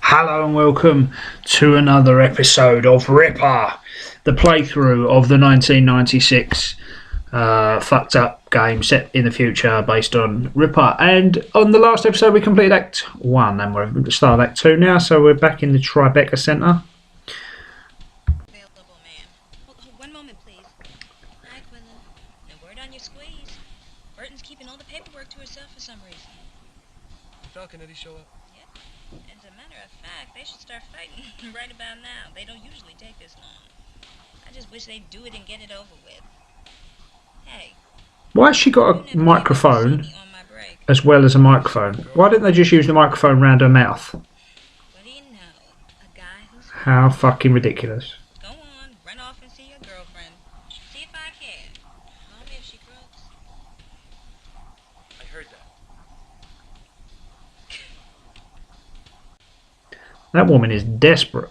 Hello and welcome to another episode of Ripper, the playthrough of the 1996 fucked up game set in the future based on Ripper. And on the last episode we completed Act 1 and we're at the start of Act 2 now, so we're back in the Tribeca Centre. Available, ma'am. Hold, one moment, please. Hi, Quinlan. No word on your squeeze. Burton's keeping all the paperwork to herself for some reason. Falcon, did he show up? Yep. As a matter of fact, they should start fighting right about now. They don't usually take this long. I just wish they'd do it and get it over with. Hey. Why has she got a microphone as well as a microphone? Why didn't they just use the microphone round her mouth? What do you know? A guy who's... How fucking ridiculous. Go on, run off and see your girlfriend. See if I care. Only if she croaks. I heard that. That woman is desperate.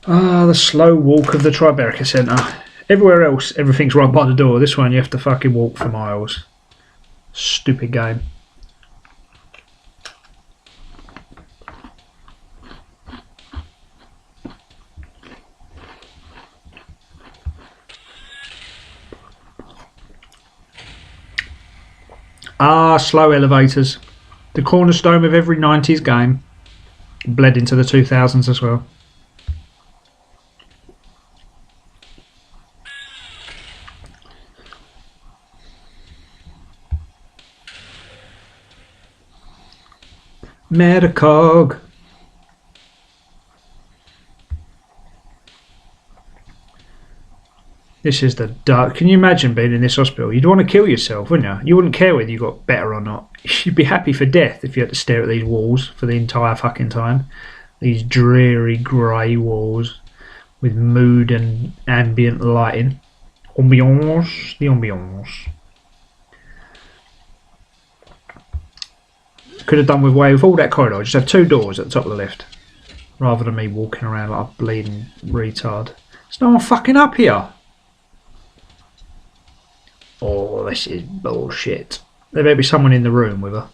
The slow walk of the Tribeca Centre. Everywhere else, everything's right by the door. This one, you have to fucking walk for miles. Stupid game. Slow elevators. The cornerstone of every 90s game. Bled into the 2000s as well. Metacog. This is the dark. Can you imagine being in this hospital? You'd want to kill yourself, wouldn't you? You wouldn't care whether you got better or not. You'd be happy for death if you had to stare at these walls for the entire fucking time. These dreary grey walls with mood and ambient lighting. Ambiance. The ambiance. Could have done with all that corridor. Just have two doors at the top of the lift. Rather than me walking around like a bleeding retard. There's no one fucking up here. Oh, this is bullshit. There better be someone in the room with her.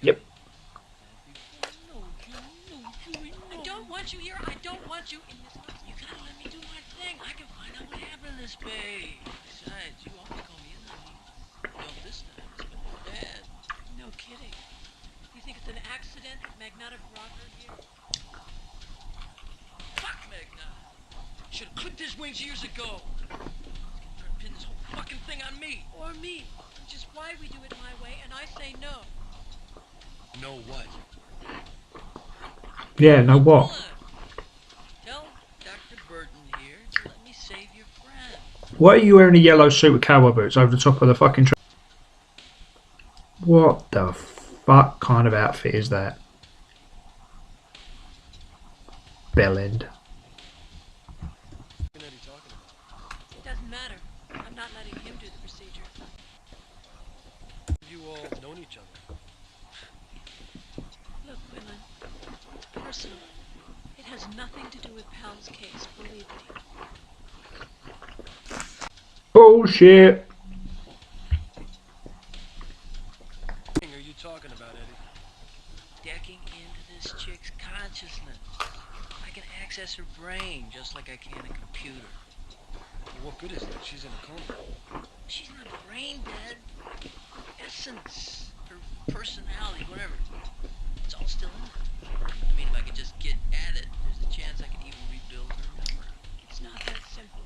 Yep. I don't want you here. I don't want you in this house. You gotta let me do my thing. I can find out what happened to this babe. Besides, you always call me in, honey. Don't this time. It's been bad. No kidding. You think it's an accident that Magnata brought her here? Fuck Magnata. Should've clipped his wings years ago. He's gonna try to pin this whole fucking thing on me. Or me. Which is why we do it my way, and I say no. No what? Yeah, no what? Tell Dr. Burton here to let me save your friend. Why are you wearing a yellow suit with cowboy boots over the top of the fucking What the fuck kind of outfit is that? Bellend. What are you talking about? It doesn't matter. I'm not letting him do the procedure. You all known each other. Look, Quinlan. Personal. It has nothing to do with Pal's case, believe me. Bullshit. What are you talking about, Eddie? Decking into this chick's consciousness. I can access her brain just like I can a computer. What good is that? She's in a coma. She's not brain dead. Essence, her personality, whatever. It's all still in her. I mean, if I could just get at it, there's a chance I could even rebuild her memory. It's not that simple.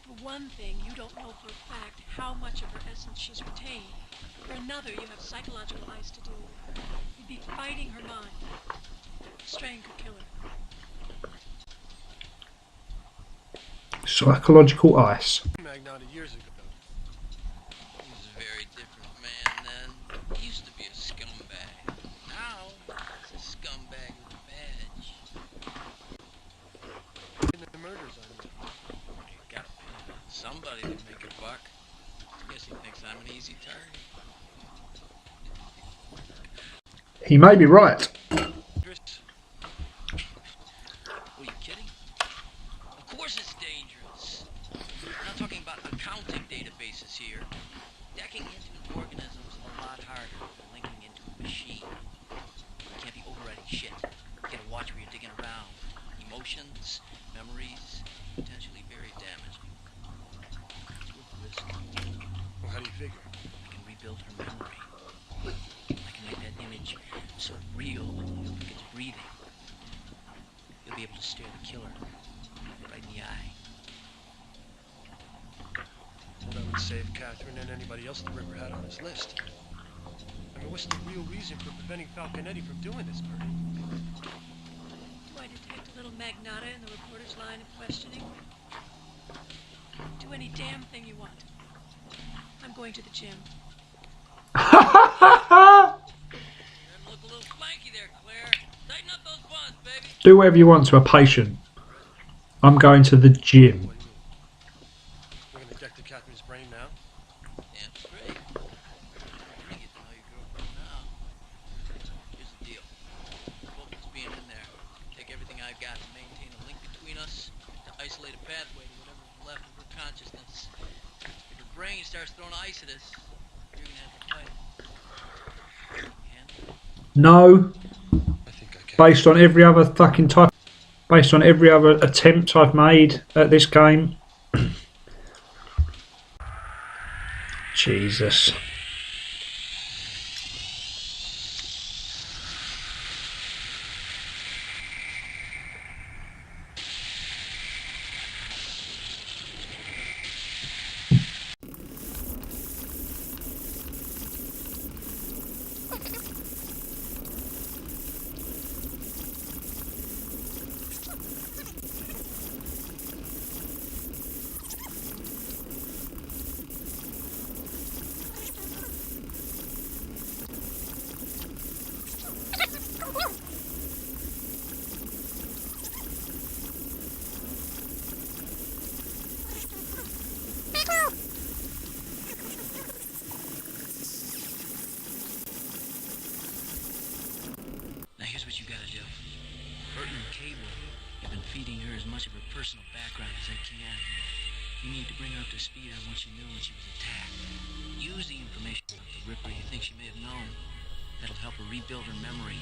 For one thing, you don't know for a fact how much of her essence she's retained. For another, you have psychological ice to deal with. You'd be fighting her mind. Strain could kill her. Psychological ice. Magnata years ago. He was a very different man then. He used to be a scumbag. Now, he's a scumbag with a badge. The murders on you. You gotta pay somebody to make a buck. Guess he thinks I'm an easy target. He may be right. Chris, is here. Decking into an organism's a lot harder than linking into a machine. You can't be overriding shit. You gotta watch where you're digging around. Emotions, memories, potentially very damaging. It's worth the risk. Well, how do you figure? I can rebuild her memory. I can make that image so real you'll think it's breathing. You'll be able to stare the killer right in the eye. Well, that would save Catherine and anybody else the Ripper had on his list. I mean, what's the real reason for preventing Falconetti from doing this, Bertie? Do I detect a little magnata in the reporter's line of questioning? Do any damn thing you want. I'm going to the gym. You're starting to look a little flanky there, Claire. Tighten up those buns, baby. Do whatever you want to a patient. I'm going to the gym. What do you mean? We're gonna deck to Catherine's brain now? Damn straight. I get to know your girlfriend now. Here's the deal. Focus being in there. Take everything I've got to maintain a link between us, to isolate a pathway to whatever's left of her consciousness. If her brain starts throwing ice at us, you're gonna have to fight it. And No. I think I can. Based on every other fucking type. Based on every other attempt I've made at this game. Jesus. now here's what you gotta do. Burton and Cable have been feeding her as much of her personal background as I can. You need to bring her up to speed on what she knew when she was attacked. Use the information about the Ripper you think she may have known. That'll help her rebuild her memory.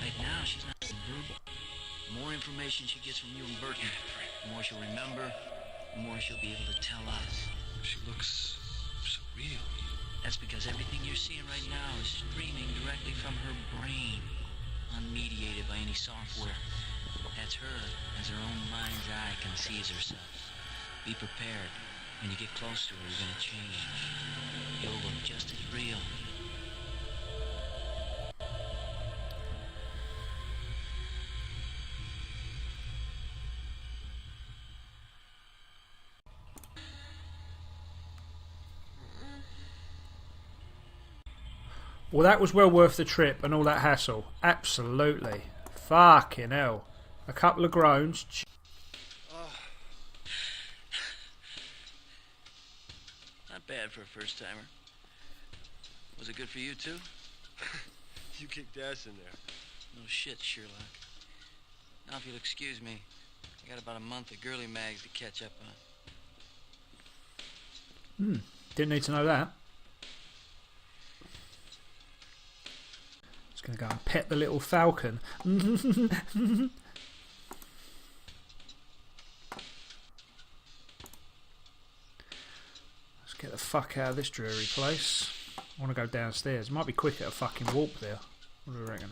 Right now, she's not verbal. The more information she gets from you and Burton, the more she'll remember, the more she'll be able to tell us. She looks so real. That's because everything you're seeing right now is streaming directly from her brain, unmediated by any software. That's her as her own mind's eye conceives herself. Be prepared. When you get close to her, you're gonna change. You'll look just as real. Well, that was well worth the trip and all that hassle. Absolutely. Fucking hell. A couple of groans. Not bad for a first timer. Was it good for you too? You kicked ass in there. No shit, Sherlock. Now, if you'll excuse me, I got about a month of girly mags to catch up on. Didn't need to know that. Just going to go and pet the little falcon. Let's get the fuck out of this dreary place. I want to go downstairs. Might be quicker to fucking walk there. What do you reckon?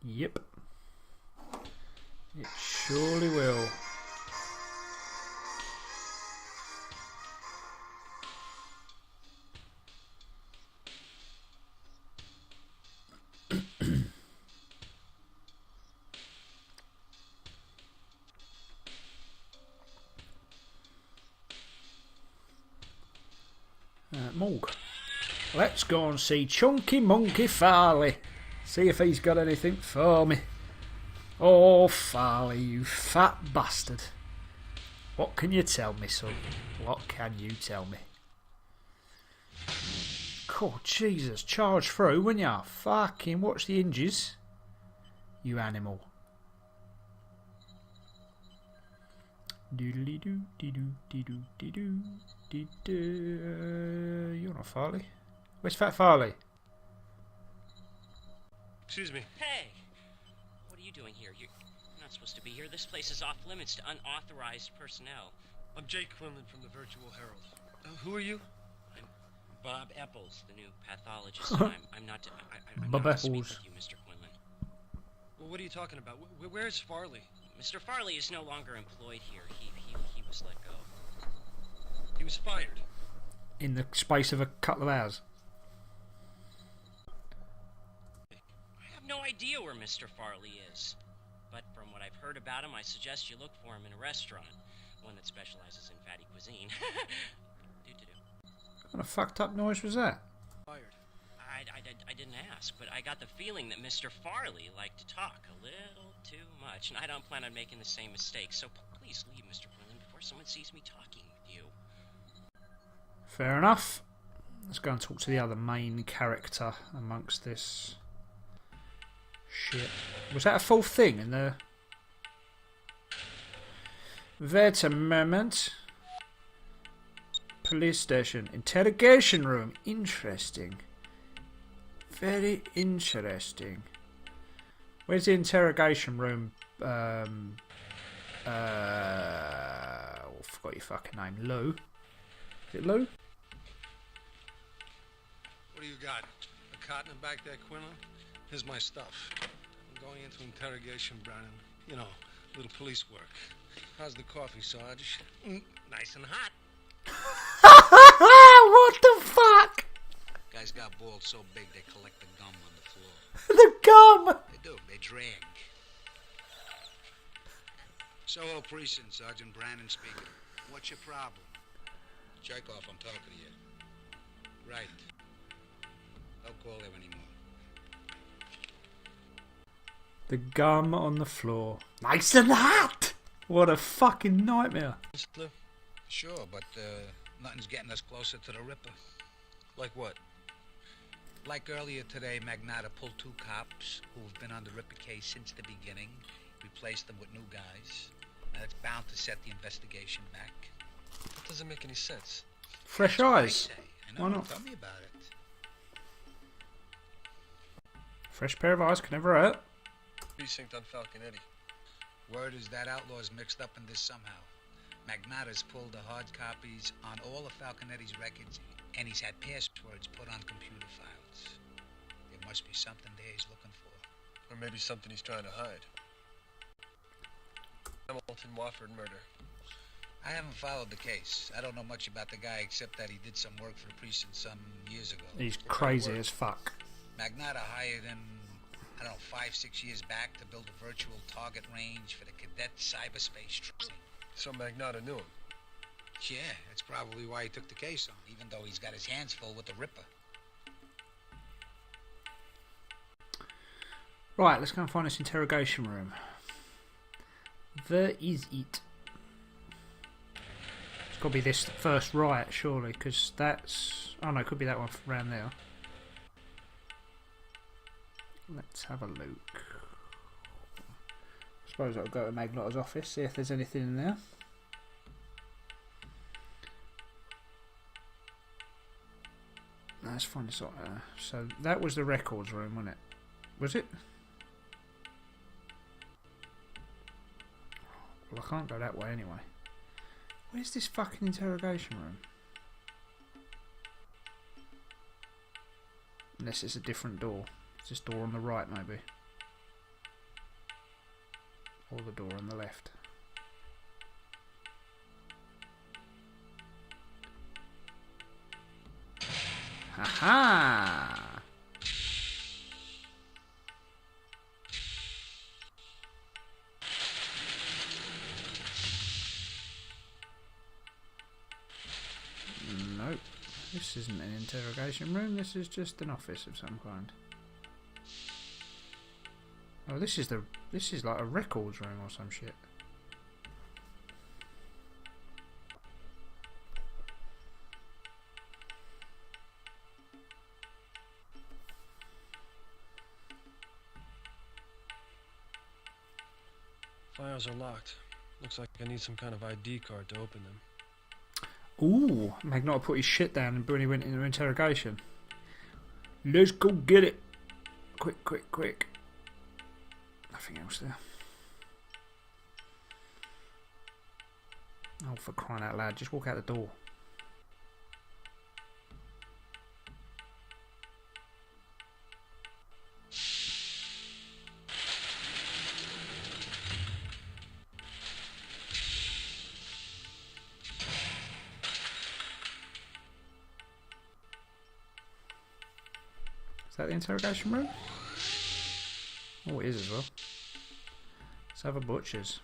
Yep. It surely will. Morgue. Let's go and see Chunky Monkey Farley. See if he's got anything for me. Oh, Farley, you fat bastard. What can you tell me, son? What can you tell me? Oh, Jesus, charge through, wouldn't ya? Fucking watch the hinges. You animal. Doodly doo, dee doo, dee doo, dee doo, dee doo. You're not Farley. Where's Fat Farley? Excuse me. Hey! What are you doing here? You're not supposed to be here. This place is off limits to unauthorized personnel. I'm Jake Quinlan from the Virtual Herald. Who are you? I'm Bob Epples, the new pathologist. and I'm not to, I'm Bob not to speak Epples. with you, Mr. Quinlan. Well, what are you talking about? Where's Farley? Mr. Farley is no longer employed here. He was let go. He was fired. In the space of a couple of hours. I have no idea where Mr. Farley is. But from what I've heard about him, I suggest you look for him in a restaurant. One that specializes in fatty cuisine. Do-do-do. What kind of fucked up noise was that? Fired. I didn't ask, but I got the feeling that Mr. Farley liked to talk a little too much, and I don't plan on making the same mistake. So please leave, Mr. Quinlan, before someone sees me talking with you. Fair enough. Let's go and talk to the other main character amongst this shit. Was that a full thing in the... Wait a moment. Police station. Interrogation room. Interesting. Very interesting. Where's the interrogation room? I forgot your fucking name. Lou. Is it Lou? What do you got? A cotton back there, Quinlan? Here's my stuff. I'm going into interrogation, Brannon. You know, little police work. How's the coffee, Sarge? Nice and hot. What the fuck? Guys got balls so big they collect the gum on the floor. The gum! They do. They drag. Soho Precinct, Sergeant Brannon speaking. What's your problem? Chekhov, I'm talking to you. Right. Don't call there anymore. The gum on the floor. Nice and hot! What a fucking nightmare. Sure, but nothing's getting us closer to the Ripper. Like what? Like earlier today, Magnata pulled 2 cops who've been on the Ripper case since the beginning, replaced them with new guys. Now that's bound to set the investigation back. That doesn't make any sense. Fresh That's what I eyes. say. I know. Why not? Tell me about it. Fresh pair of eyes can never hurt. Precinct on Falconetti. Word is that outlaw's mixed up in this somehow. Magnata's pulled the hard copies on all of Falconetti's records, and he's had passwords put on computer files. There must be something there he's looking for. Or maybe something he's trying to hide. Hamilton Wofford murder. I haven't followed the case. I don't know much about the guy except that he did some work for the precinct some years ago. He's crazy as fuck. Magnata hired him, I don't know, 5-6 years back to build a virtual target range for the cadet cyberspace training. So Magnata knew him. Yeah, that's probably why he took the case on, even though he's got his hands full with the Ripper. Right, let's go and find this interrogation room. Where is it? It's got to be this first right, surely, because that's... Oh no, it could be that one around there. Let's have a look. I suppose I'll go to Magnata's office, see if there's anything in there. Let's find this out. So that was the records room, wasn't it? Was it? Well, I can't go that way anyway. Where's this fucking interrogation room? Unless it's a different door. It's this door on the right, maybe. Or the door on the left. Ha-ha! Nope. This isn't an interrogation room, this is just an office of some kind. Oh, this is like a records room or some shit. Files are locked. Looks like I need some kind of ID card to open them. Ooh, Magnotta put his shit down and Bruni went into interrogation. Let's go get it. Quick, quick, quick. Nothing else there. Oh, for crying out loud, just walk out the door. Is that the interrogation room? Oh, it is as well. Let's have a butcher's.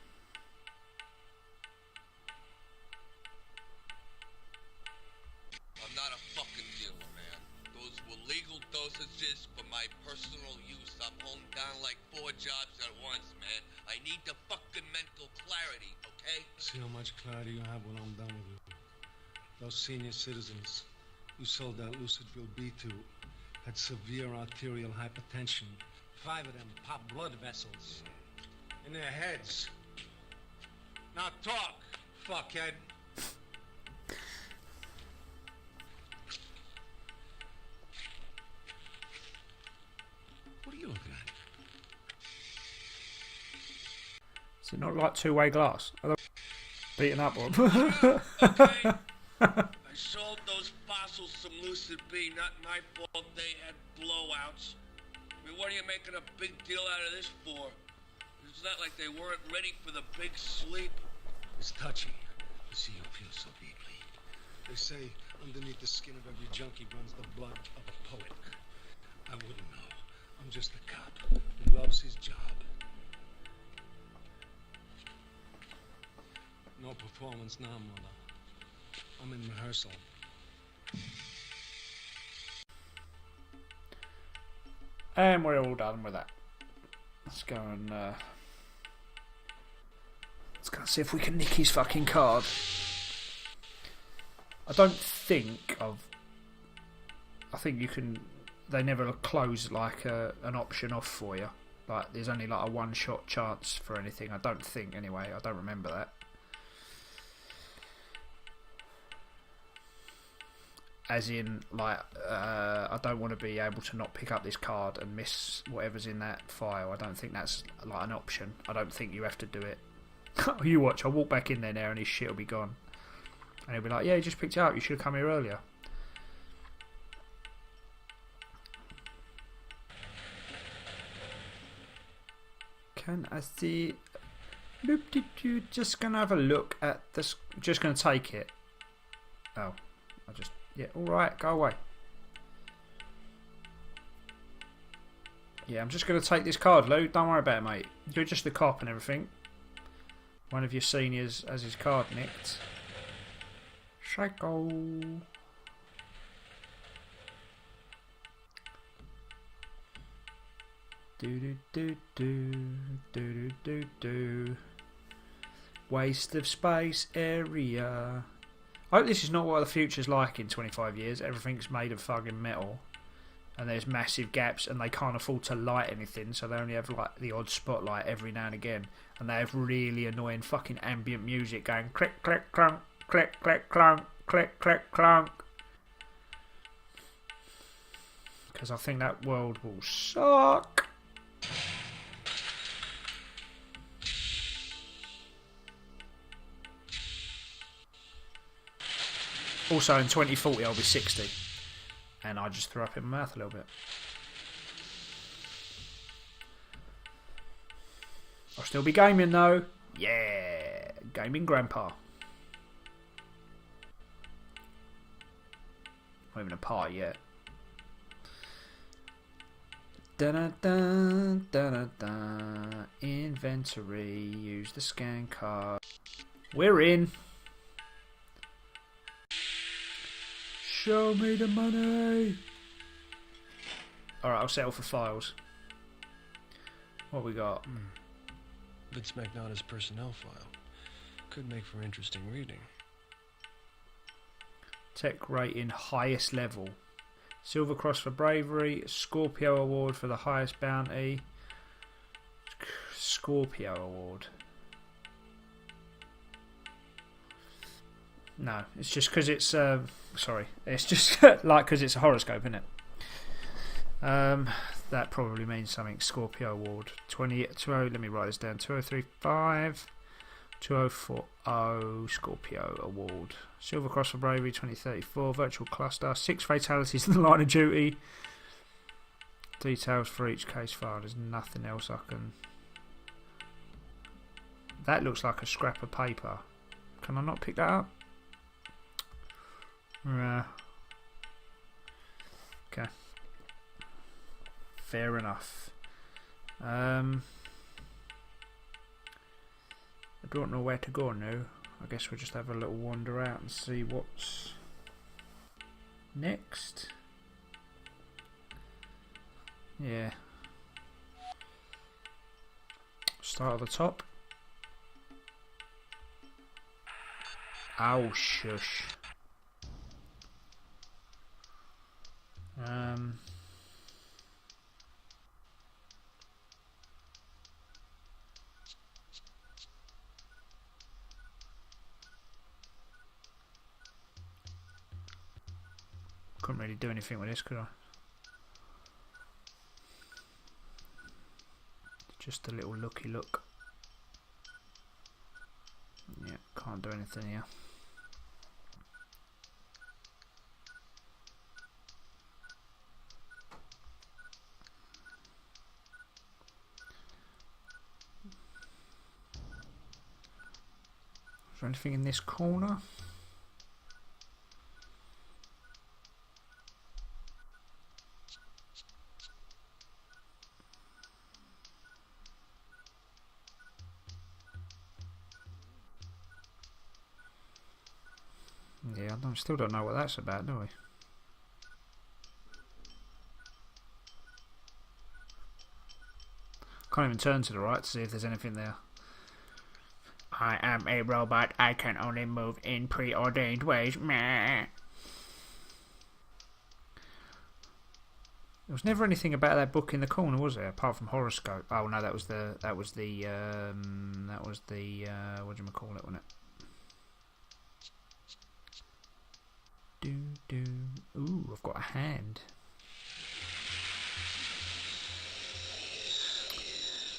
I'm not a fucking dealer, man. Those were legal dosages for my personal use. I'm holding down like 4 jobs at once, man. I need the fucking mental clarity, okay? See how much clarity you have when I'm done with you. Those senior citizens you sold that Lucidville B to had severe arterial hypertension. 5 of them popped blood vessels in their heads. Now talk, fuckhead. What are you looking at? Is it not like two-way glass? Are they beaten up on? Okay? I sold those fossils some Lucid B, not my fault they had blowouts. I mean, what are you making a big deal out of this for? It's not like they weren't ready for the big sleep. It's touchy to see you feel so deeply. They say underneath the skin of every junkie runs the blood of a poet. I wouldn't know. I'm just a cop who loves his job. No performance now, Mother. I'm in rehearsal. And we're all done with that. Let's go and see if we can nick his fucking card. I think you can. They never close like an option off for you. Like there's only like a one-shot chance for anything. I don't think anyway. I don't remember that. As in, like, I don't want to be able to not pick up this card and miss whatever's in that file. I don't think that's like an option. I don't think you have to do it. You watch, I'll walk back in there now and his shit will be gone. And he'll be like, yeah, you just picked it up. You should have come here earlier. Can I see? Just gonna have a look at this. Just gonna take it. Oh, I just. Yeah, alright, go away. Yeah, I'm just going to take this card, Lou. Don't worry about it, mate. You're just the cop and everything. One of your seniors has his card nicked. Psycho. Do. Waste of space area. I hope this is not what the future's like in 25 years. Everything's made of fucking metal. And there's massive gaps and they can't afford to light anything. So they only have like the odd spotlight every now and again. And they have really annoying fucking ambient music going click, click, clunk, click, click, clunk, click, click, clunk. Because I think that world will suck. Also, in 2040, I'll be 60. And I just threw up in my mouth a little bit. I'll still be gaming, though. Yeah. Gaming grandpa. Not even a party yet. Dun-dun-dun, dun-dun-dun. Inventory. Use the scan card. We're in. Show me the money. Alright, I'll settle for files. What we got? Vince Magnotta's personnel file. Could make for interesting reading. Tech rating highest level. Silver Cross for bravery. Scorpio Award for the highest bounty. Scorpio Award. No, it's just because it's sorry. It's just like because it's a horoscope, isn't it? That probably means something. Scorpio Award 20. Let me write this down. 2035. 2040 Scorpio Award. Silver Cross for Bravery 2034. Virtual Cluster. 6 fatalities in the line of duty. Details for each case file. There's nothing else I can. That looks like a scrap of paper. Can I not pick that up? Okay. Fair enough. I don't know where to go now. I guess we'll just have a little wander out and see what's next. Yeah. Start at the top. Oh, shush. Couldn't really do anything with this, could I? Just a little looky look. Yeah, can't do anything here. Is there anything in this corner? Yeah, I still don't know what that's about, do we? Can't even turn to the right to see if there's anything there. I am a robot. I can only move in preordained ways. Meh. There was never anything about that book in the corner, was there? Apart from horoscope. Oh no, that was the what do you call it, wasn't it? Ooh, I've got a hand.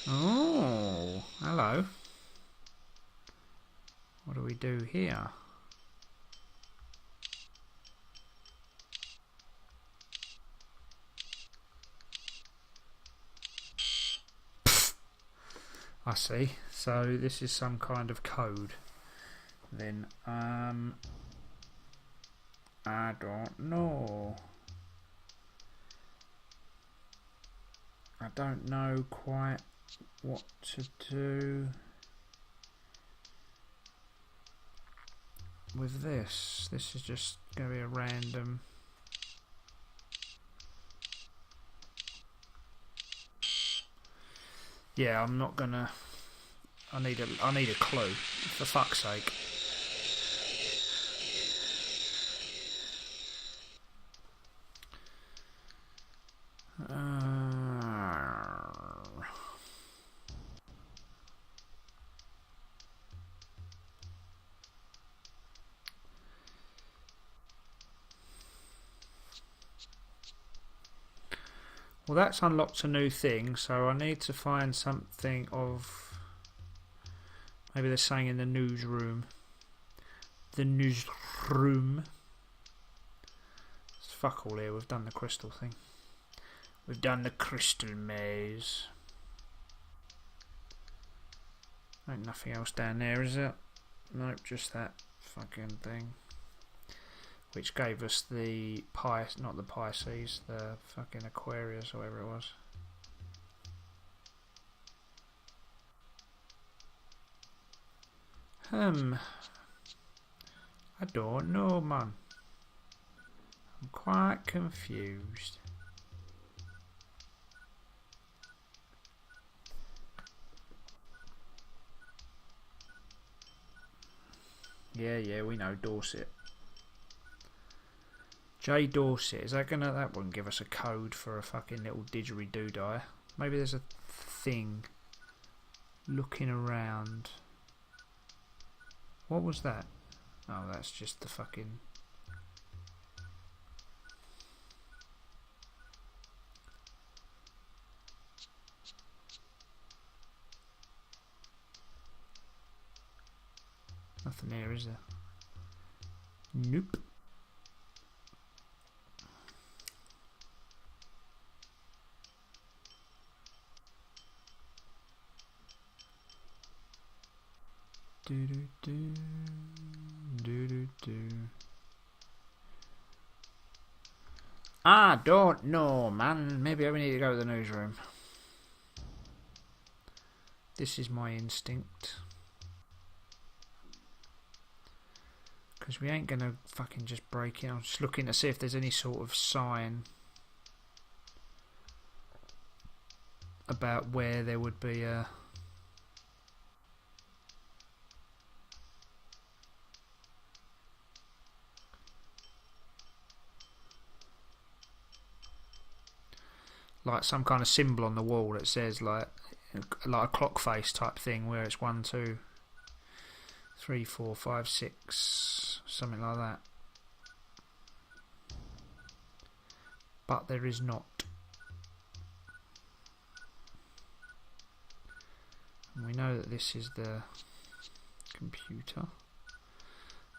Oh, hello. What do we do here? I see. So this is some kind of code. Then, I don't know. I don't know quite what to do with this. This is just going to be a random. Yeah, I'm not gonna. I need a clue, for fuck's sake. Well, that's unlocked a new thing, so I need to find something of. Maybe they're saying in the newsroom. The newsroom. It's fuck all here, we've done the crystal thing. We've done the crystal maze. Ain't nothing else down there, is it? Nope, just that fucking thing. Which gave us the not the Pisces, the fucking Aquarius, or whatever it was. I don't know, man. I'm quite confused. Yeah, we know Dorset. J Dorset, is that gonna? That wouldn't give us a code for a fucking little didgeridoo. Maybe there's a thing looking around. What was that? Oh, that's just the fucking... Nothing there, is there? Nope. Do do do do do do. I don't know, man. Maybe we need to go to the newsroom. This is my instinct. Because we ain't gonna fucking just break in. I'm just looking to see if there's any sort of sign about where there would be a... like some kind of symbol on the wall that says like a clock face type thing, where it's 1, 2, 3, 4, 5, 6, something like that. But there is not. And we know that this is the computer,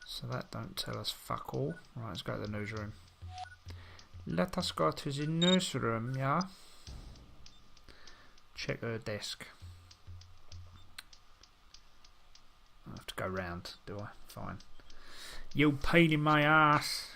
so that don't tell us fuck all. Right, let's go to the newsroom. Let us go to the newsroom, yeah? Check her desk. I have to go round, do I? Fine. You pain in my ass.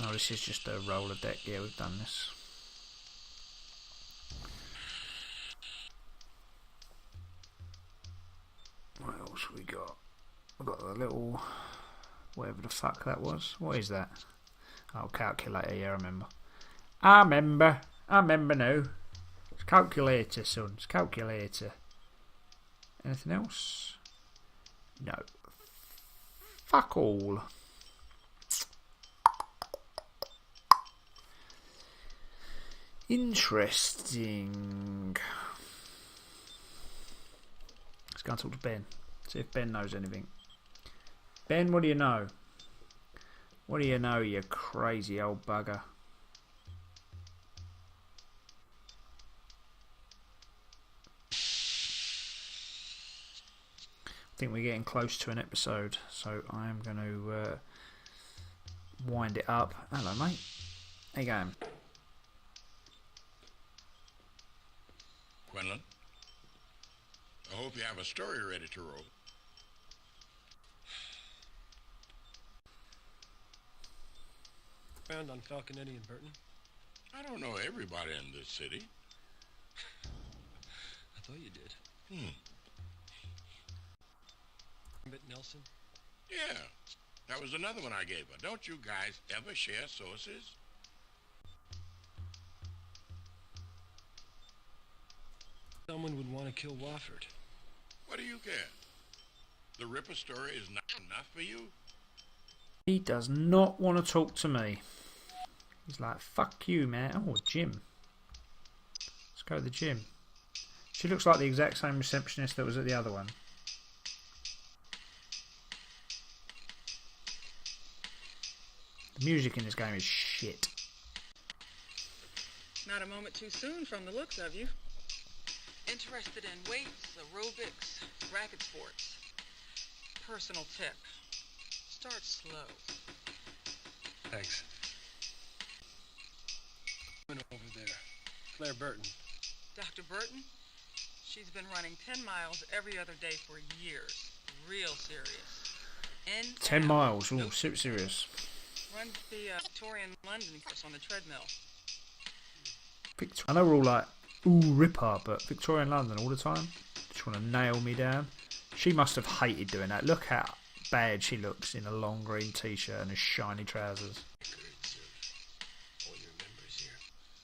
Oh, this is just a roller deck. Yeah, we've done this. What else we got? We've got the little... whatever the fuck that was. What is that? Oh, calculator. Yeah, I remember. I remember now. It's calculator, son. It's calculator. Anything else? No. Fuck all. Interesting. Let's go and talk to Ben. See if Ben knows anything. Ben, what do you know? What do you know, you crazy old bugger? I think we're getting close to an episode, so I am going to wind it up. Hello, mate. How you going? Quinlan, I hope you have a story ready to roll. Found on Falconetti and Burton? I don't know everybody in this city. I thought you did. But Nelson? Yeah, that was another one I gave her. Don't you guys ever share sources? Someone would want to kill Wofford. What do you care? The Ripper story is not enough for you? He does not want to talk to me. He's like, fuck you, man. Oh, gym. Let's go to the gym. She looks like the exact same receptionist that was at the other one. The music in this game is shit. Not a moment too soon from the looks of you. Interested in weights, aerobics, racket sports. Personal tip. Start slow. Thanks. Over there. Claire Burton. Dr. Burton? She's been running 10 miles every other day for years. Real serious. 10 miles? Ooh, super serious. Runs the Victorian London course on the treadmill. I know we're all like, ooh, Ripper, but Victorian London all the time? Just want to nail me down. She must have hated doing that. Look how bad she looks in a long green t-shirt and a shiny trousers.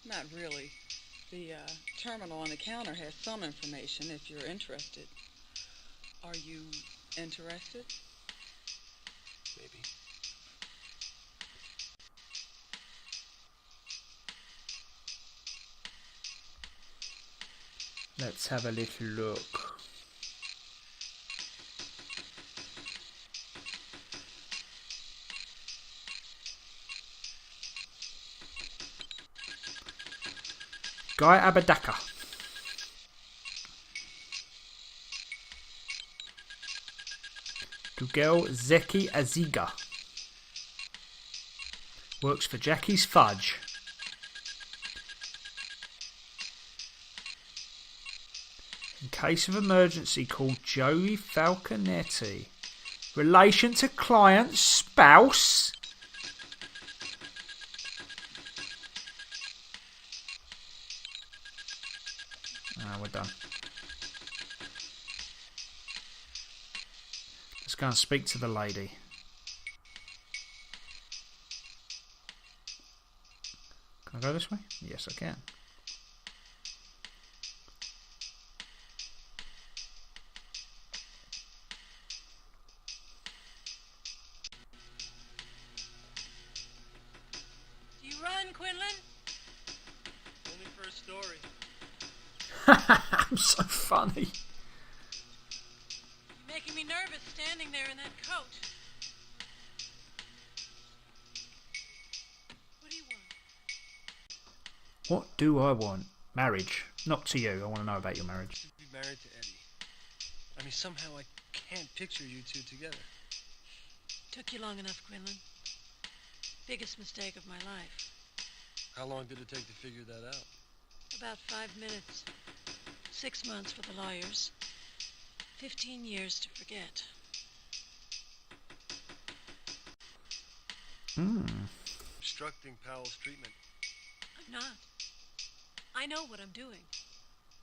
Not really. The terminal on the counter has some information if you're interested. Are you interested? Maybe. Let's have a little look. Guy Abadaka. Dugel Zeki Aziga. Works for Jackie's Fudge. In case of emergency, call Joey Falconetti. Relation to client, spouse. We're done. Let's go and speak to the lady. Can I go this way? Yes, I can. Do you run, Quinlan? Only for a story. I'm so funny. You're making me nervous standing there in that coat. What do you want? What do I want? Marriage. Not to you. I want to know about your marriage. To be married to Eddie. I mean, somehow I can't picture you two together. Took you long enough, Quinlan. Biggest mistake of my life. How long did it take to figure that out? About 5 minutes. 6 months for the lawyers. 15 years to forget. Obstructing Powell's treatment. I'm not. I know what I'm doing.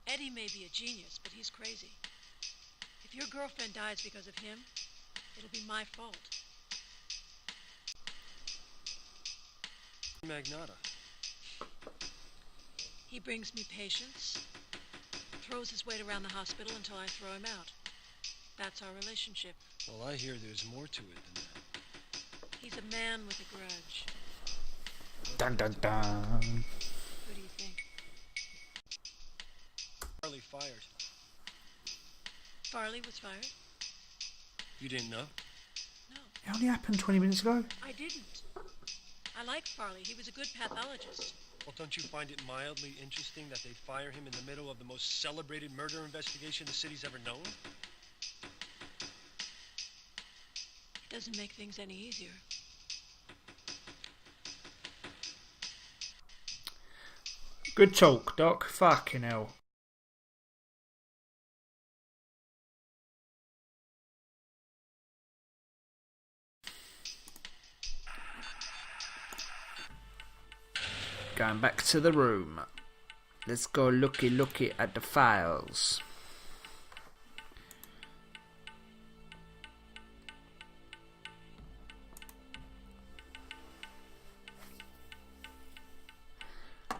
Eddie may be a genius, but he's crazy. If your girlfriend dies because of him, it'll be my fault. Magnata. He brings me patients, throws his weight around the hospital until I throw him out. That's our relationship. Well, I hear there's more to it than that. He's a man with a grudge. Dun dun dun. Who do you think? Farley fired. Farley was fired? You didn't know? No, It only happened 20 minutes ago. I didn't. I like Farley. He was a good pathologist. Well, don't you find it mildly interesting that they fire him in the middle of the most celebrated murder investigation the city's ever known? It doesn't make things any easier. Good talk, Doc. Fucking hell. Going back to the room. Let's go looky at the files.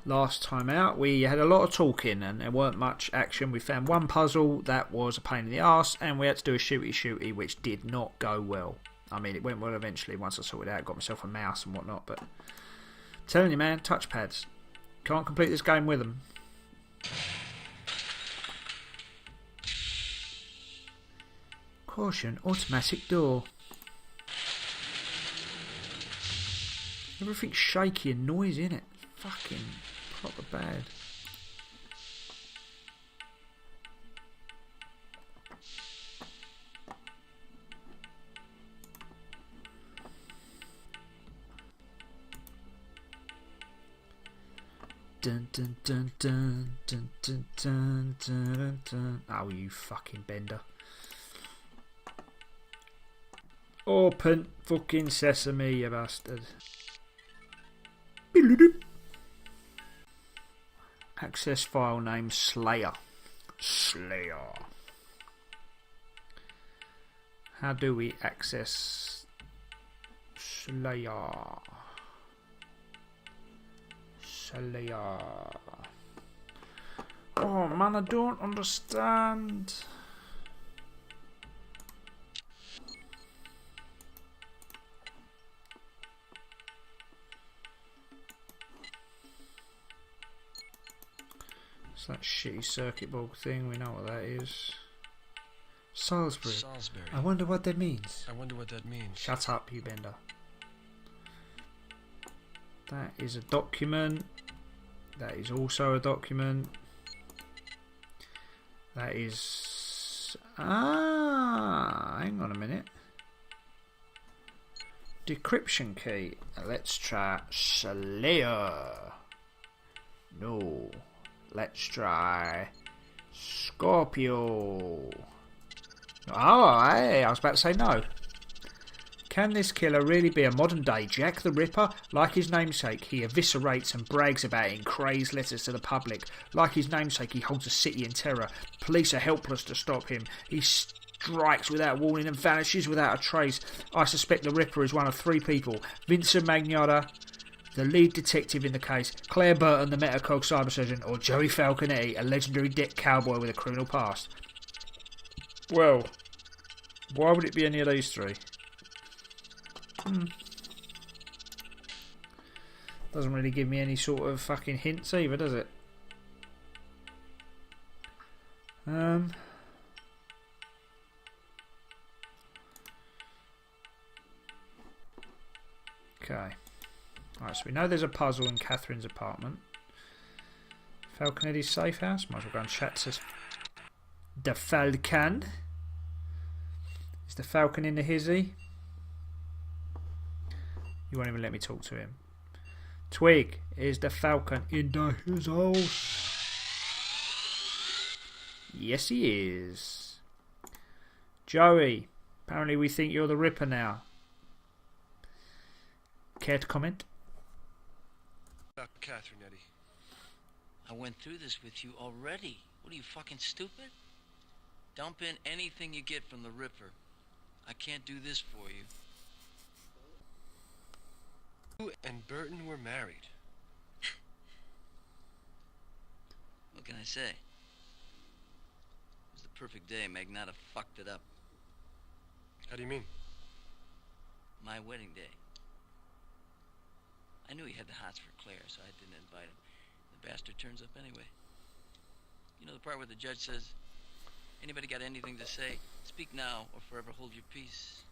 Last time out we had a lot of talking and there weren't much action. We found one puzzle that was a pain in the arse and we had to do a shooty which did not go well. I mean, it went well eventually once I sorted it out, got myself a mouse and whatnot, but I'm telling you, man, touchpads. Can't complete this game with them. Caution, automatic door. Everything's shaky and noisy, innit? Fucking proper bad. Dun dun dun dun dun dun dun dun dun. Oh, you fucking bender. Open fucking sesame, you bastard. Access file name Slayer. Slayer. How do we access Slayer? Slayer. Oh man, I don't understand. It's that shitty circuit board thing, we know what that is. Salisbury. Salisbury. I wonder what that means. I wonder what that means. Shut up, you bender. That is a document. That is also a document. That is... hang on a minute. Decryption key. Let's try Slayer. No. Let's try Scorpio. Oh, hey, I was about to say no. Can this killer really be a modern-day Jack the Ripper? Like his namesake, he eviscerates and brags about it in crazed letters to the public. Like his namesake, he holds a city in terror. Police are helpless to stop him. He strikes without warning and vanishes without a trace. I suspect the Ripper is one of three people. Vincent Magnotta, the lead detective in the case, Claire Burton, the Metacog cyber surgeon, or Joey Falconetti, a legendary deck cowboy with a criminal past. Well, why would it be any of these three? Doesn't really give me any sort of fucking hints either, does it? Okay. Alright, so we know there's a puzzle in Catherine's apartment. Falconetti's safe house. Might as well go and chat to the Falcon. Is the Falcon in the hizzy? You won't even let me talk to him. Twig, is the Falcon in his house? Yes, he is. Joey, apparently we think you're the Ripper now. Care to comment? About Catherine, Eddie. I went through this with you already. What are you, fucking stupid? Dump in anything you get from the Ripper. I can't do this for you. You and Burton were married. What can I say? It was the perfect day. Magnotta fucked it up. How do you mean? My wedding day. I knew he had the hots for Claire, so I didn't invite him. The bastard turns up anyway. You know the part where the judge says, anybody got anything to say? Speak now or forever hold your peace.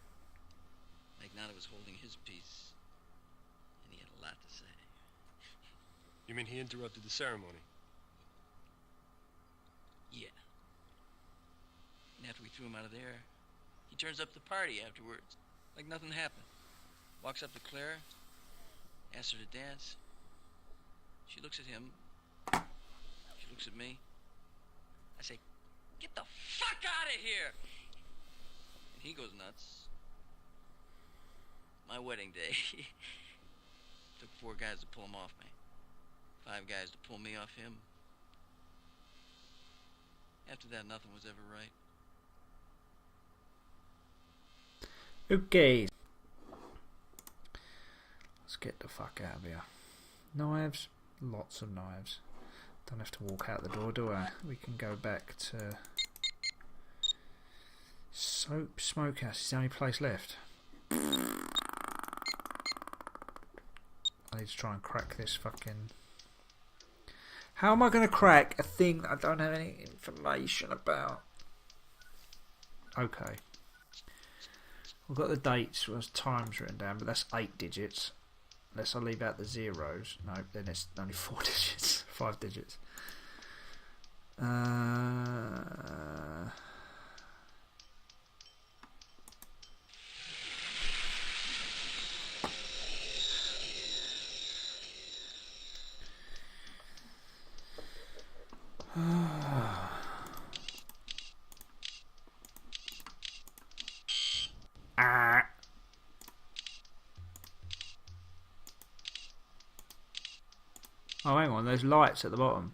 Magnotta was holding his peace, and he had a lot to say. You mean he interrupted the ceremony? Yeah. And after we threw him out of there, he turns up the party afterwards, like nothing happened. Walks up to Claire, asks her to dance. She looks at him. She looks at me. I say, get the fuck out of here! And he goes nuts. My wedding day. Took 4 guys to pull him off me. 5 guys to pull me off him. After that, nothing was ever right. Okay. Let's get the fuck out of here. Knives. Lots of knives. Don't have to walk out the door, do I? We can go back to Soap Smokehouse. It's the only place left. I need to try and crack this fucking... How am I going to crack a thing I don't have any information about? Okay. We've got the dates, well, times written down, but that's 8 digits. Unless I leave out the zeros. No, then it's only 4 digits. 5 digits. Oh, hang on, there's lights at the bottom.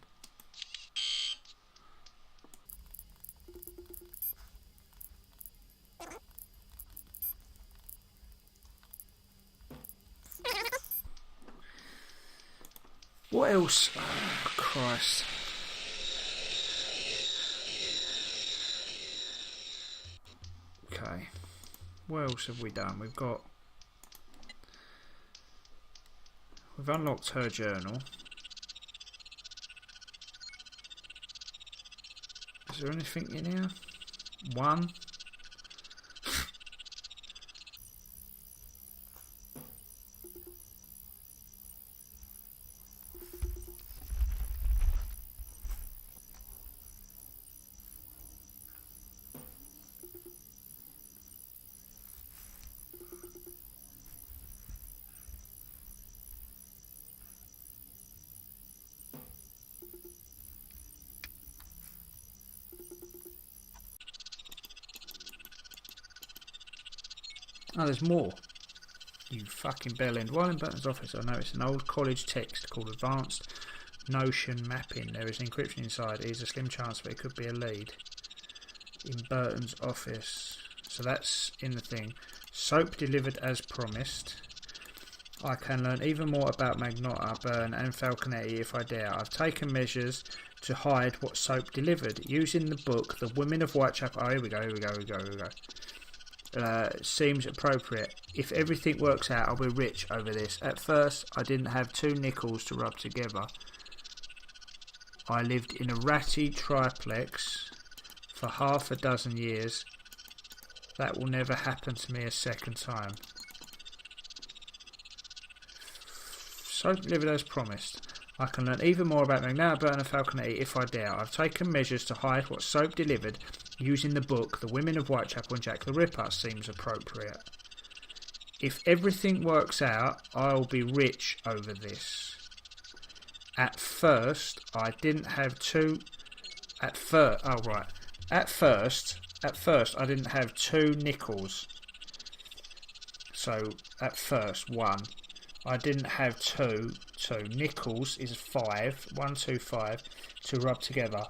What else? Oh, Christ. Okay. What else have we done? We've unlocked her journal. Is there anything in here? One. Oh, there's more. You fucking bellend. While in Burton's office, I noticed an old college text called Advanced Notion Mapping. There is encryption inside. There's a slim chance that it could be a lead. In Burton's office. So that's in the thing. Soap delivered as promised. I can learn even more about Magnotta, Byrne and Falconetti if I dare. I've taken measures to hide what Soap delivered. Using the book, The Women of Whitechapel... Oh, here we go. Seems appropriate. If everything works out, I'll be rich over this. At first, I didn't have 2 nickels to rub together. I lived in a ratty triplex for half a dozen years. That will never happen to me a second time. So delivered as promised. I can learn even more about Magnotta, Byrne and Falconetti if I dare. I've taken measures to hide what Soap delivered. Using the book, The Women of Whitechapel and Jack the Ripper seems appropriate. If everything works out, I'll be rich over this. At first, I didn't have 2... At first, I didn't have 2 nickels. So, at first, 1. I didn't have 2. So, nickels is 5. 1, 2, 5. To rub together.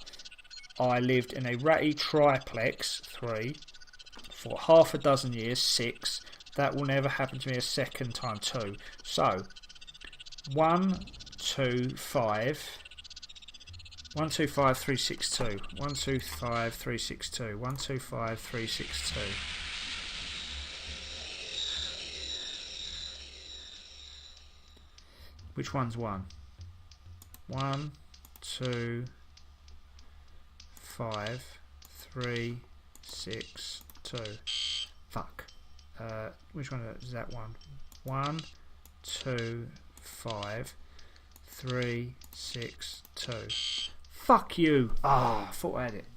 I lived in a ratty triplex, 3, for half a dozen years, 6. That will never happen to me a second time, 2. So, 1, 2, 5. 1, 2, 5, 3, 6, 2. 1, 2, 5, 3, 6, 2. 1, 2, 5, 3, 6, 2. Which one's 1? 1, 2, 5, 3, 6, 2. Fuck. Which one is that one? 1, 2, 5, 3, 6, 2. Fuck you. Ah, I thought I had it.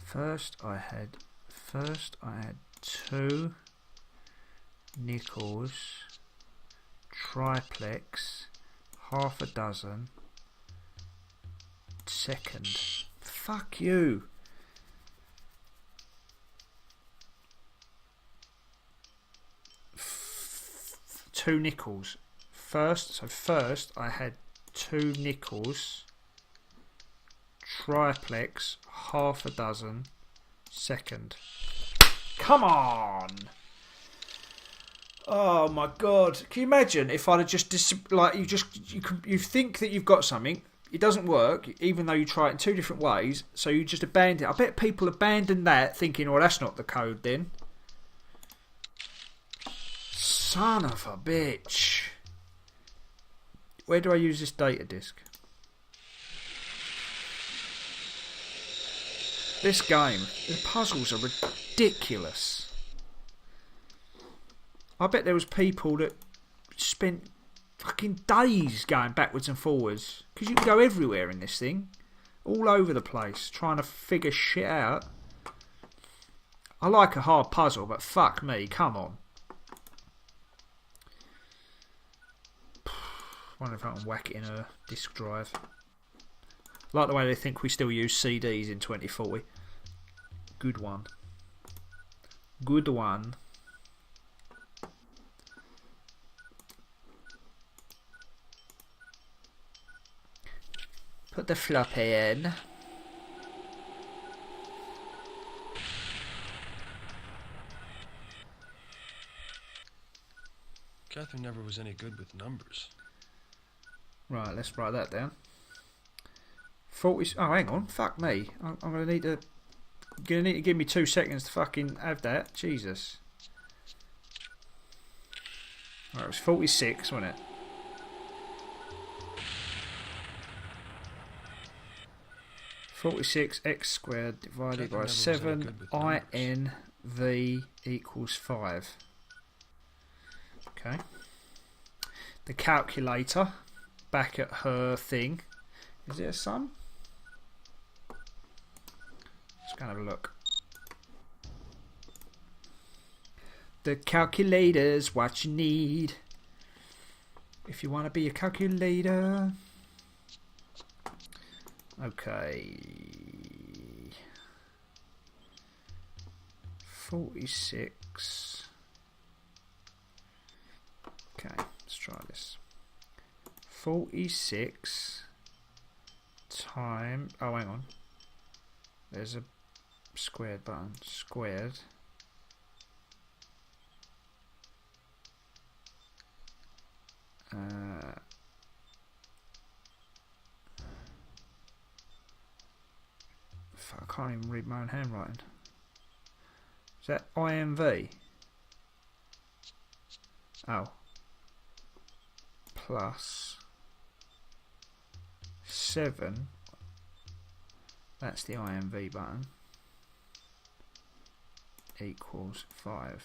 First I had 2 nickels, triplex, half a dozen, second. Fuck you. Two nickels. First I had 2 nickels, triplex, half a dozen, second. Come on! Oh my god! Can you imagine if I'd have just you think that you've got something, it doesn't work, even though you try it in 2 different ways, so you just abandon it. I bet people abandon that thinking, "Oh, that's not the code then." Son of a bitch! Where do I use this data disk? This game, the puzzles are ridiculous. I bet there was people that spent fucking days going backwards and forwards, because you can go everywhere in this thing, all over the place, trying to figure shit out. I like a hard puzzle, but fuck me, come on. Wonder if I can whack it in a disk drive. I like the way they think we still use CDs in 2040. Good one. Good one. Put the floppy in. Catherine never was any good with numbers. Right, let's write that down. 40. Oh, hang on. Fuck me. I'm gonna need to. Gonna need to give me 2 seconds to fucking have that. Jesus. Right, it was 46, wasn't it? (46) squared divided by 7 INV equals 5. Okay. The calculator back at her thing. Is it a sum? Let's go and have a look. The calculator's what you need if you want to be a calculator. Okay. 46. Okay, let's try this. 46 times. Oh, hang on. There's a squared button. Squared. I can't even read my own handwriting. Is that IMV? Oh. Plus 7. That's the IMV button. Equals 5.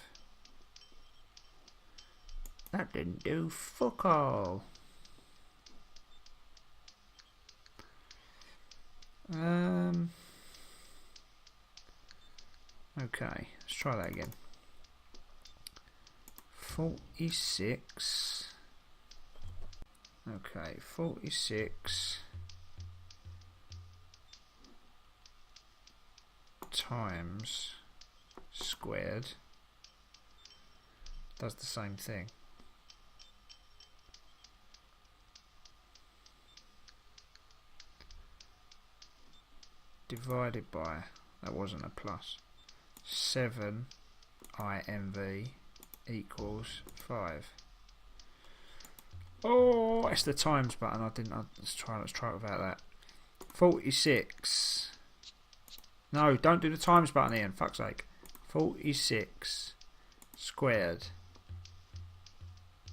That didn't do fuck all. Okay, let's try that again. 46. Okay, 46 times squared does the same thing. Divided by, that wasn't a plus, 7 IMV equals 5. Oh, it's the times button. Let's try it without that. 46. No, don't do the times button, Ian. Fuck's sake. 46 squared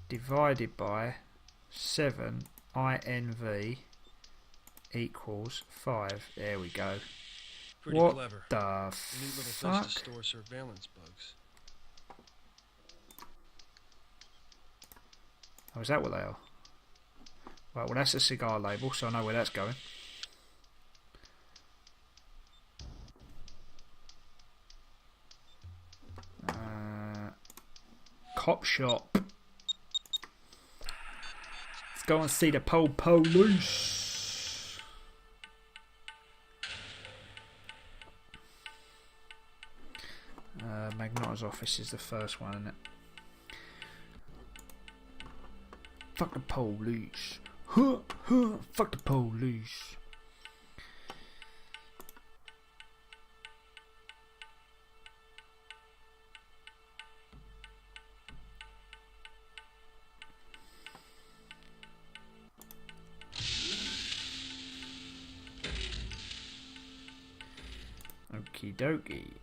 divided by 7 INV equals 5. There we go. Pretty what clever. The A neat little fuck? place to store surveillance bugs. Oh, is that what they are? Right, well that's a cigar label, so I know where that's going. Cop shop. Let's go and see the police. Magnato's office is the first one, isn't it? Fuck the police. Huh, huh, fuck the police. Okie dokie.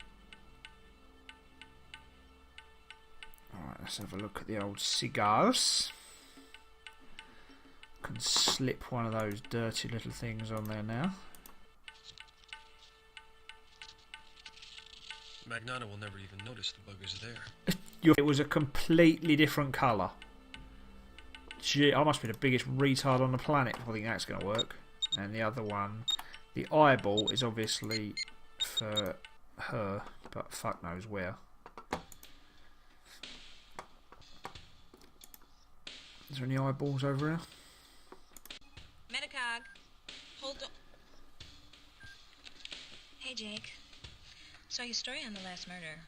Alright, let's have a look at the old cigars. Can slip one of those dirty little things on there now. Magnato will never even notice the bugger's there. It was a completely different colour. Gee, I must be the biggest retard on the planet if I think that's going to work. And the other one, the eyeball is obviously for her, but fuck knows where. Is there any eyeballs over here? Metacog, hold on. Hey, Jake. Saw your story on the last murder.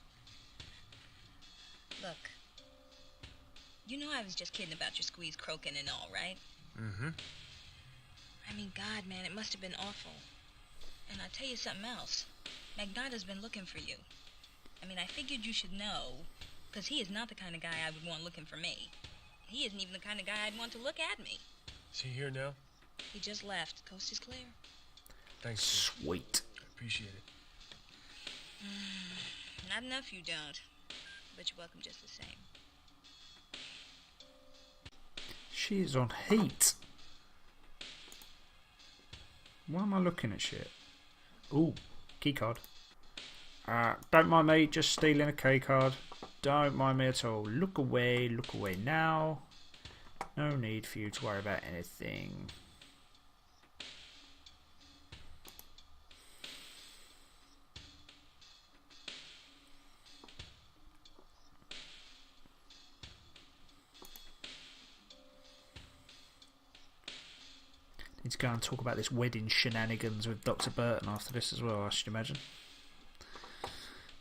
Look, you know I was just kidding about your squeeze croaking and all, right? Mm-hmm. I mean, God, man, it must have been awful. And I'll tell you something else. Magnato's been looking for you. I mean, I figured you should know, because he is not the kind of guy I would want looking for me. He isn't even the kind of guy I'd want to look at me. Is he here now? He just left. Coast is clear. Thanks. Sue. Sweet. I appreciate it. Not enough you don't. But you're welcome just the same. She is on heat. Why am I looking at shit? Ooh, keycard. Don't mind me, just stealing a keycard. Don't mind me at all. Look away now. No need for you to worry about anything. Need to go and talk about this wedding shenanigans with Dr. Burton after this as well, I should imagine.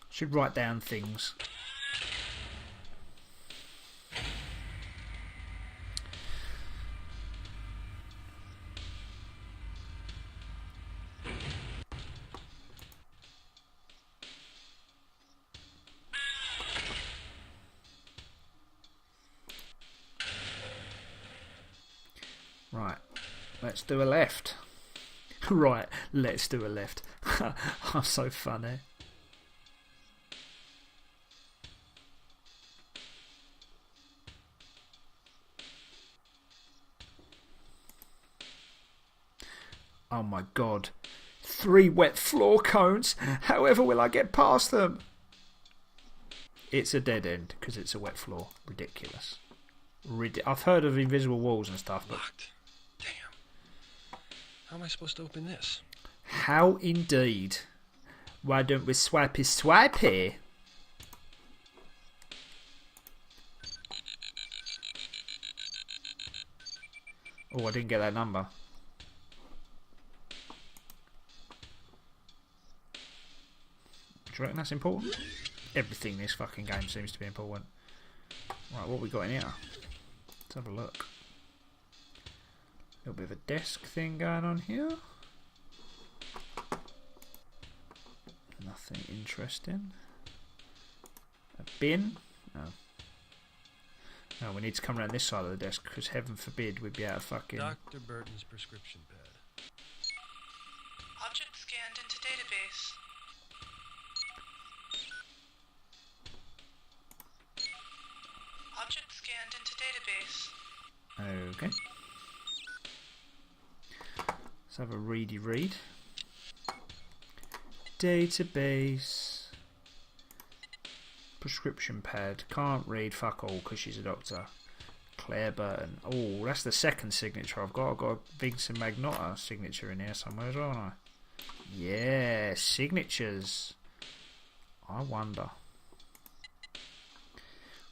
Should write down things. Right. Let's do a left. Right, let's do a left. I'm so funny. Oh my god. 3 wet floor cones. However will I get past them? It's a dead end because it's a wet floor. Ridiculous. I've heard of invisible walls and stuff, but... Locked. How am I supposed to open this? How indeed. Why don't we swipe here? Oh, I didn't get that number. Do you reckon that's important? Everything in this fucking game seems to be important. Right, what we got in here? Let's have a look. A little bit of a desk thing going on here. Nothing interesting. A bin. No. No, we need to come around this side of the desk because heaven forbid we'd be out of fucking... Dr. Burton's prescription pad. Object scanned into database. Object scanned into database. Okay. Let's have a ready read. Database. Prescription pad. Can't read fuck all because she's a doctor. Claire Burton. Oh, that's the second signature I've got. I've got a Vincent Magnotta signature in here somewhere as well, haven't I? Yeah, signatures. I wonder.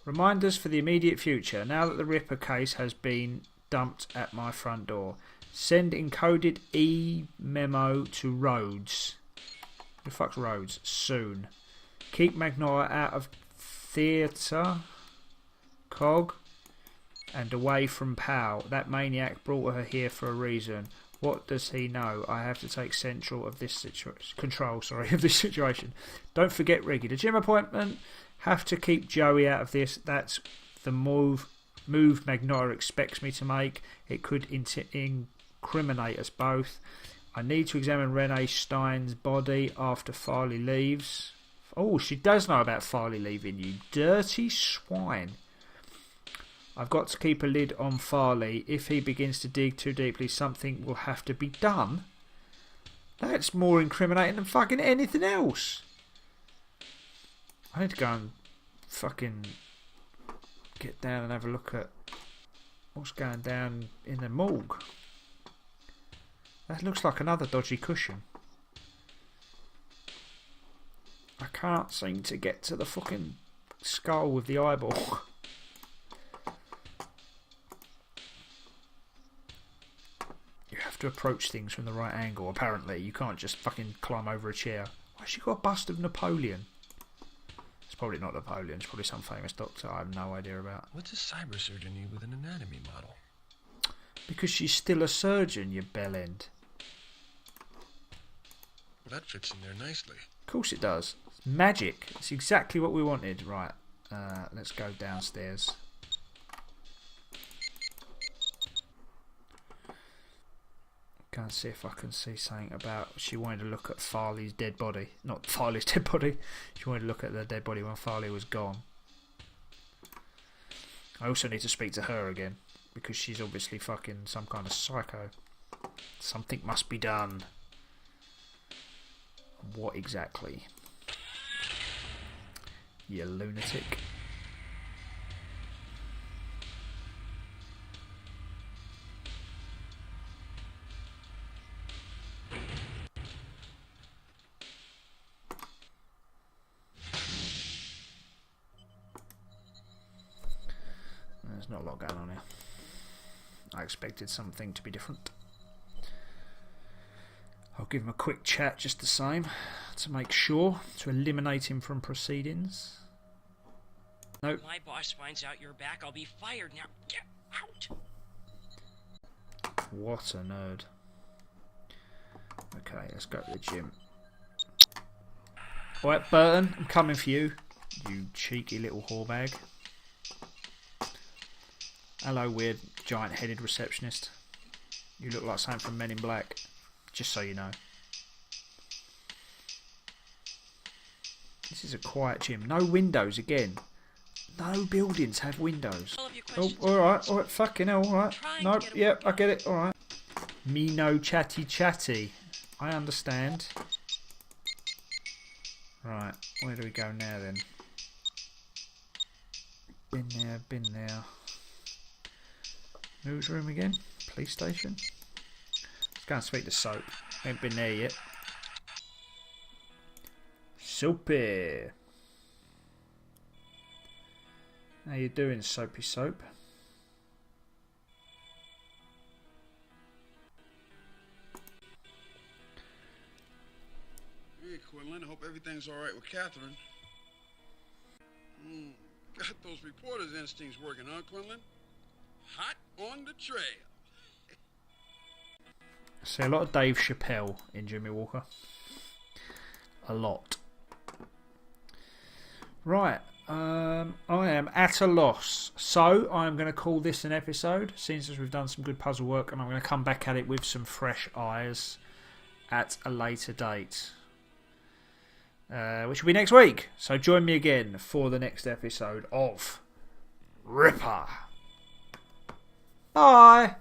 Reminders for the immediate future. Now that the Ripper case has been dumped at my front door. Send encoded e-memo to Rhodes. Who the fuck's Rhodes? Soon. Keep Magnotta out of theatre. Cog. And away from Powell. That maniac brought her here for a reason. What does he know? I have to take control of this situation. Don't forget regular gym appointment. Have to keep Joey out of this. That's the move Magnotta expects me to make. It could incriminate us both. I need to examine Renee Stein's body after Farley leaves. Oh, she does know about Farley leaving, you dirty swine. I've got to keep a lid on Farley. If he begins to dig too deeply, something will have to be done. That's more incriminating than fucking anything else. I need to go and fucking get down and have a look at what's going down in the morgue. That looks like another dodgy cushion. I can't seem to get to the fucking skull with the eyeball. You have to approach things from the right angle, apparently. You can't just fucking climb over a chair. Why's she got a bust of Napoleon? It's probably not Napoleon, it's probably some famous doctor I have no idea about. What's a cyber surgeon need with an anatomy model? Because she's still a surgeon, you bellend. Well, that fits in there nicely. Of course it does. It's magic. It's exactly what we wanted. Right, let's go downstairs. Go and see if I can see something about. She wanted to look at Farley's dead body. Not Farley's dead body. She wanted to look at the dead body when Farley was gone. I also need to speak to her again, because she's obviously fucking some kind of psycho. Something must be done. What exactly? You lunatic. There's not a lot going on here. I expected something to be different. I'll give him a quick chat just the same, to make sure, to eliminate him from proceedings. Nope. If my boss finds out you're back, I'll be fired. Now get out! What a nerd. Okay, let's go to the gym. Alright, Burton, I'm coming for you. You cheeky little whorebag. Hello, weird, giant-headed receptionist. You look like something from Men in Black. Just so you know. This is a quiet gym. No windows again. No buildings have windows. Oh, alright, fucking hell, alright. Nope, yep, I get it, alright. Me no chatty chatty. I understand. Right, where do we go now then? Been there. Newsroom again? Police station? Let's go and speak to Soap. Ain't been there yet. Soapy! How you doing, Soapy Soap? Hey, Quinlan. Hope everything's all right with Catherine. Got those reporters' instincts working, huh, Quinlan? Hot on the trail. I see a lot of Dave Chappelle in Jimmy Walker. A lot. Right. I am at a loss. So I'm going to call this an episode, since we've done some good puzzle work, and I'm going to come back at it with some fresh eyes at a later date. Which will be next week. So join me again for the next episode of Ripper. Bye.